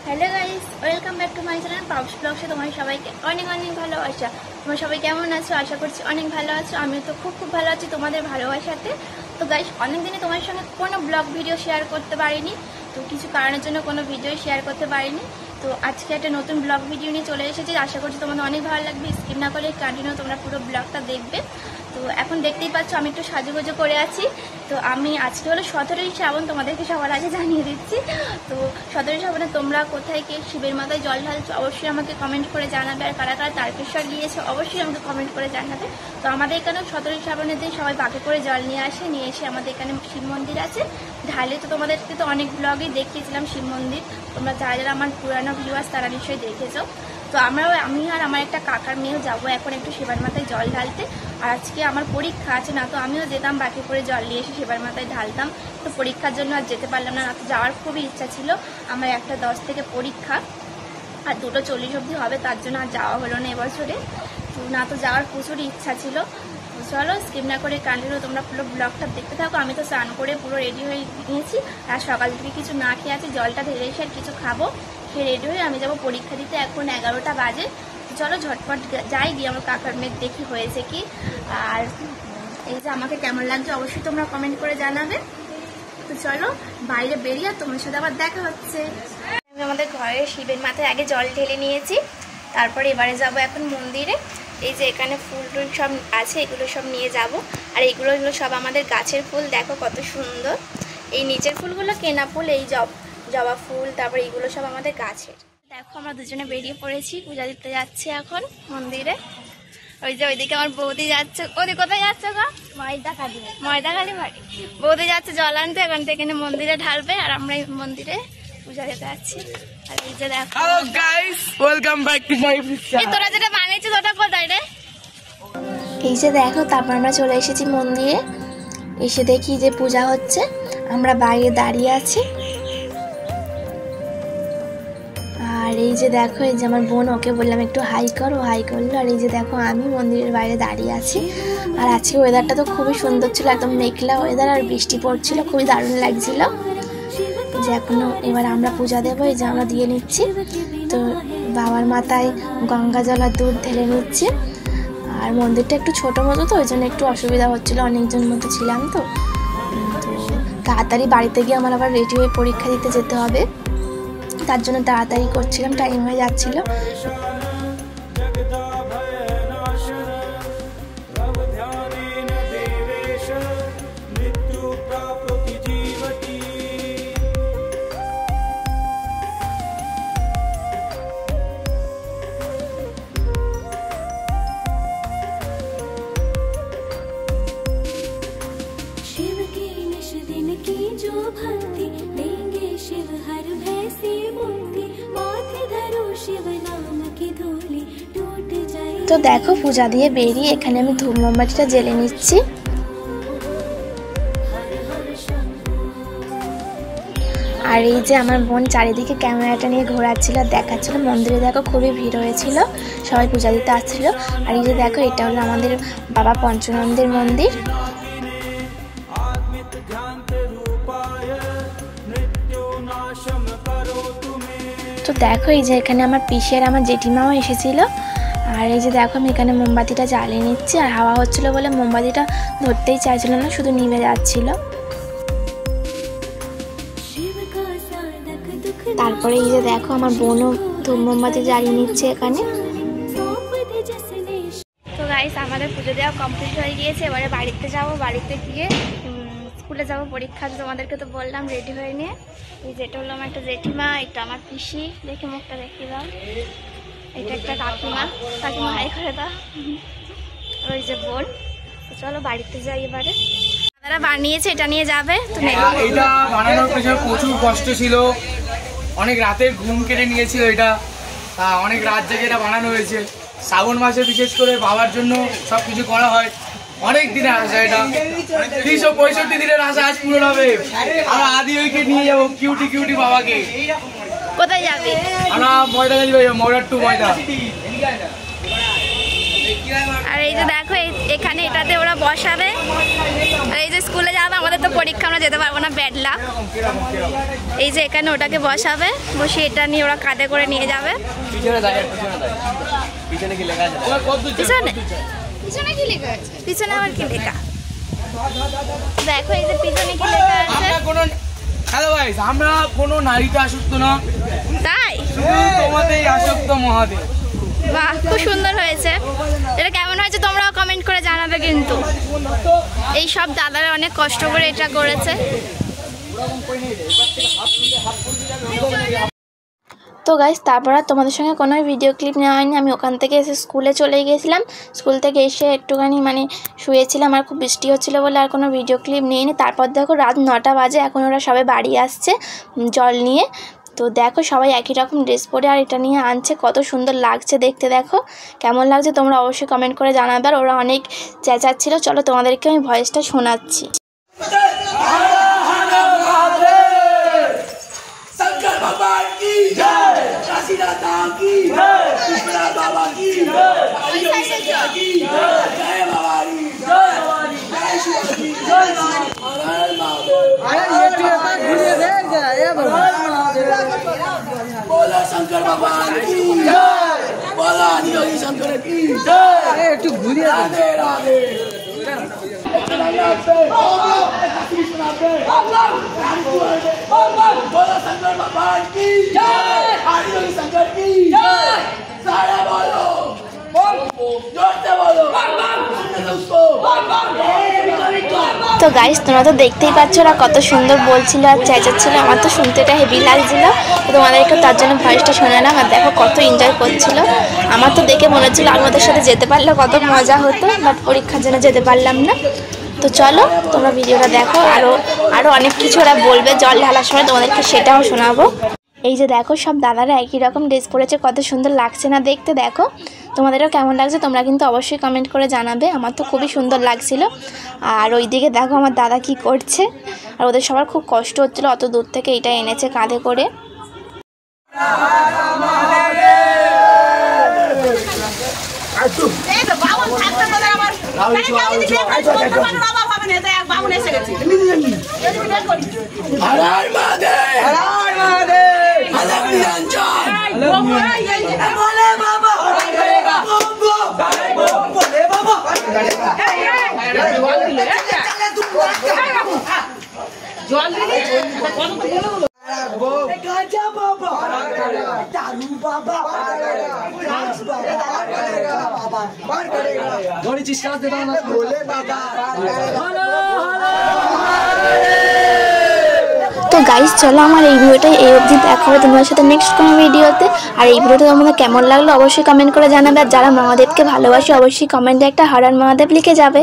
Hello guys welcome back to my channel पाउस blog से तुम्हारे সবাইকে অনেক অনেক ভালোবাসা। তোমরা সবাই কেমন আছো? আশা করছি অনেক ভালো আছো। আমি তো খুব ভালো আছি তোমাদের ভালোবাসাতে। তো গাইস অনেক দিনে তোমাদের সঙ্গে কোনো ব্লগ ভিডিও শেয়ার করতে পারিনি, তো কিছু কারণের জন্য কোনো ভিডিও শেয়ার করতে পারিনি। তো আজকে একটা নতুন ব্লগ ভিডিও নিয়ে চলে এসেছি। আশা করছি তোমাদের অনেক ভালো লাগবে, স্কিপ না করে কন্টিনিউ তোমরা পুরো ব্লগটা দেখবে। তো এখন দেখতেই পাচ্ছ আমি একটু সাজুগুজু করে আছি। তো আমি আজকে হলো 17ই শ্রাবণ, তোমাদেরকে সবার আগে জানিয়ে দিচ্ছি। তো 17ই শ্রাবণে তোমরা কোথায় কে শিবের মাথায় জল ঢালছো অবশ্যই আমাকে কমেন্ট করে জানাবে, আর কারা কারা তারকেশ্বর গিয়েছো অবশ্যই আমাকে কমেন্ট করে জানাবে। তো আমাদের এখানে 17ই শ্রাবণের দিন সবাই বাঁকে করে জল নিয়ে এসে আমাদের এখানে শিব মন্দির আছে ঢালে। তো তোমাদেরকে তো অনেক ব্লগেই দেখিয়েছিলাম শিব মন্দির, তোমরা যারা যারা আমার পুরানো ভিউয়ার্স তারা নিশ্চয়ই দেখেছো। তো আমি আর আমার একটা কাকার মেয়েও যাবো এখন একটু শিবার মাথায় জল ঢালতে। আর আজকে আমার পরীক্ষা আছে, না তো আমিও যেতাম বাকি করে জল নিয়ে এসে শিবার মাথায় ঢালতাম। তো পরীক্ষার জন্য আর যেতে পারলাম না, তো যাওয়ার খুবই ইচ্ছা ছিল। আমার একটা 10 থেকে পরীক্ষা আর 2:40 অবধি হবে, তার জন্য আর যাওয়া হলো না এবছরে। তো না তো যাওয়ার প্রচুরই ইচ্ছা ছিল। চলো স্কিপ না করে কন্টিনিউ তোমরা পুরো ব্লগটা দেখতে থাকো। আমি তো স্নান করে পুরো রেডি হয়ে নিয়েছি, আর সকাল থেকে কিছু না খেয়ে আছি, জলটা ঢেলে এসে আর কিছু খাবো, খেয়ে রেডি হয়ে আমি যাবো পরীক্ষা দিতে। এখন 11টা বাজে। চলো ঝটপট যাই, গিয়ে আমার কাকার মেয়ের দেখি হয়েছে কি। আর এই যে আমাকে কেমন লাগছে অবশ্যই তোমরা কমেন্ট করে জানাবে। তো চলো বাইরে বেরিয়ে তোমার সাথে আবার দেখা হচ্ছে। আমি আমাদের ঘরে শিবের মাথায় আগে জল ঢেলে নিয়েছি, তারপরে এবারে যাব এখন মন্দিরে। এই যে এখানে ফুল টুল সব আছে, এগুলো সব নিয়ে যাব। আর এগুলো সব আমাদের গাছের ফুল, দেখো কত সুন্দর। এই নিচের ফুলগুলো কেনা ফুল, এই জবা ফুল, তারপরে এগুলো সব আমাদের গাছের। দেখো আমরা দুজনে বেরিয়ে পড়েছি, পূজা দিতে যাচ্ছি এখন মন্দিরে। ওই যে ওইদিকে আমার বৌদি যাচ্ছে। ওদিকে কোথায় যাচ্ছে গো? ময়দাখালি বাড়ি। বৌদি যাচ্ছে জল আনতে, এখন থেকে এখানে মন্দিরে ঢালবে, আর আমরা এই মন্দিরে পূজা দিতে যাচ্ছি। আর এই যে দেখো hello guys welcome back to my channel. তোরা যেটা বানিয়েছিস ওটা কোথায় রে? এই যে দেখো তারপর আমরা চলে এসেছি মন্দিরে। এসে দেখি যে পূজা হচ্ছে, আমরা বাইরে দাঁড়িয়ে আছি। আর এই যে দেখো এই যে আমার বোন, ওকে বললাম একটু হাই করো, হাই করলো। আর এই যে দেখো আমি মন্দিরের বাইরে দাঁড়িয়ে আছি। আর আজকে ওয়েদারটা তো খুবই সুন্দর ছিল, একদম মেঘলা ওয়েদার, আর বৃষ্টি পড়ছিল, খুবই দারুণ লাগছিল। যে এখনো এবার আমরা পূজা দেবো, এই যে আমরা দিয়ে নিচ্ছি। তো বাবার মাথায় গঙ্গা জল আর দুধ ঢেলে নিচ্ছি। আর মন্দিরটা একটু ছোটো মতো, তো ওই জন্য একটু অসুবিধা হচ্ছিলো, অনেকজন মতো ছিলাম। তো তাড়াতাড়ি বাড়িতে গিয়ে আমার আবার রেডি হয়ে পরীক্ষা দিতে যেতে হবে, তার জন্য তাড়াতাড়ি করছিলাম, টাইম হয়ে যাচ্ছিল। তো দেখো পূজা দিয়ে বেরিয়ে এখানে আমি ধূপ মোমবাতিটা জ্বেলে নিচ্ছি। আর এই যে আমার বোন চারিদিকে ক্যামেরাটা নিয়ে ঘোরাচ্ছিল, দেখাচ্ছিল। মন্দিরে দেখো খুবই ভিড় হয়েছিল, সবাই পূজা দিতে আসছিল। আর এই যে দেখো এটা হলো আমাদের বাবা পঞ্চনন্দের মন্দির। তো দেখো এই যে এখানে আমার পিসি আর আমার জেঠিমাও এসেছিল। আর এই যে দেখো আমি এখানে মোমবাতিটা জ্বালিয়ে নিচ্ছি, আর হাওয়া হচ্ছিল বলে মোমবাতিটা ধরতেই চাইছিল না, শুধু নিভে যাচ্ছিল। তারপরে এই যে দেখো আমার বোনও ধূপ মোমবাতি জ্বালিয়ে নিচ্ছে এখানে। তো গাইস আমাদের পুজো দেওয়া কমপ্লিট হয়ে গিয়েছে, এবারে বাড়িতে যাব। বাড়িতে গিয়ে স্কুলে যাব, পরীক্ষা তোমাদেরকে তো বললাম রেডি হয়ে নিয়ে। এই যেটা হলো আমার একটা জেঠিমা, এটা আমার পিসি, দেখে মুখটা দেখিয়ে দাও। এটা একটা কাকিমা, কাকিমা হাই করে দাও। ওই যে বোন। তো চলো বাড়িতে যাই এবারে। দাদারা বানিয়েছে, এটা নিয়ে যাবে। এটা বানানোর পেছনে প্রচুর কষ্ট ছিল, অনেক রাতের ঘুম কেটে নিয়েছিল এটা, অনেক রাত জেগে এটা বানানো হয়েছে। শ্রাবণ মাসে বিশেষ করে বাবার জন্য সব কিছু করা হয়, অনেক দিনের আশা এটা, 365 দিনের আশা আজ পূরণ হবে। আমরা আদি ওইকে নিয়ে যাবো কিউটি কিউটি বাবাকে। কোথায় যাবে? আমরা ময়দাখালি যাবো, ময়দার টু ময়দা। আর এই যে দেখো এখানে এটাতে ওরা বসাবে। আর এই যে স্কুলে যাবে, আমাদের তো পরীক্ষা, আমরা যেতে পারবো না, ব্যাড লাক। এই যে এখানে ওটাকে বসাবে, বসে এটা নিয়ে ওরা কাঁধে করে নিয়ে যাবে। পিছনে পিছনে আবার কি লেখা দেখো, এই যে পিছনে কি লেখা আছে। হ্যালো গাইস, আমরা কোনো নারীতে আসক্ত না, তাই শুধু তোমাতেই আসক্ত মহাদেব। বাহ, খুব সুন্দর হয়েছে। এটা কেমন হয়েছে তোমরাও কমেন্ট করে জানাবে কিন্তু। এই সব দাদারা অনেক কষ্ট করে এটা করেছে। তো গাইস, তারপর আর তোমাদের সঙ্গে কোনো ভিডিও ক্লিপ নেওয়া হয়নি। আমি ওখান থেকে এসে স্কুলে চলে গিয়েছিলাম। স্কুল থেকে এসে একটুখানি শুয়েছিলাম, আর খুব বৃষ্টি হচ্ছিলো বলে আর কোনো ভিডিও ক্লিপ নিইনি। তারপর দেখো রাত 9টা বাজে, এখন ওরা সবাই বাড়ি আসছে জল নিয়ে। তো দেখো সবাই একই রকম ড্রেস পরে আর এটা নিয়ে আনছে, কত সুন্দর লাগছে দেখতে। দেখো কেমন লাগছে তোমরা অবশ্যই কমেন্ট করে জানাবে। আর ওরা অনেক চেঁচাচ্ছিল। চলো তোমাদেরকে আমি ভয়েসটা শোনাচ্ছি। शंकर भगवान की जय, बोला आदियोगी शंकर की जय। একটু ঘুরিয়ে রাধে রাধে। बोला शंकर भगवान की जय, आदियोगी शंकर की जय। सारे बोलो, जोर से बोलो, उसको। তো গাইস, তোমরা তো দেখতেই পাচ্ছ ওরা কত সুন্দর বলছিল আর চেঁচাচ্ছিল। আমার তো শুনতে এটা হেভি লাগছিল। তো তোমাদেরকে তার জন্য ভয়েসটা শোনালাম। আর দেখো কত এনজয় করছিল। আমার তো দেখে মনে হচ্ছিল আমি ওদের সাথে যেতে পারলে কত মজা হতো, বাট পরীক্ষার জন্য যেতে পারলাম না। তো চলো তোমরা ভিডিওটা দেখো। আরও অনেক কিছু ওরা বলবে জল ঢালার সময়, তোমাদেরকে সেটাও শোনাবো। এই যে দেখো সব দাদারা একই রকম ড্রেস পরেছে, কত সুন্দর লাগছে না দেখতে। দেখো তোমাদেরও কেমন লাগছে তোমরা কিন্তু অবশ্যই কমেন্ট করে জানাবে। আমার তো খুবই সুন্দর লাগছিল। আর ওইদিকে দেখো আমার দাদা কি করছে। আর ওদের সবার খুব কষ্ট হচ্ছিলো, অত দূর থেকে এটা এনেছে কাঁধে করে। তো গাইস চলো আমার এই ভিডিওটা এই অবধি দেখা হবে তোমাদের সাথে নেক্সট কোনো ভিডিওতে। আর এই ভিডিওটা তোমাদের কেমন লাগলো অবশ্যই কমেন্ট করে জানাবে। আর যারা মহাদেবকে ভালোবাসে অবশ্যই কমেন্টে একটা হর হর মহাদেব লিখে যাবে।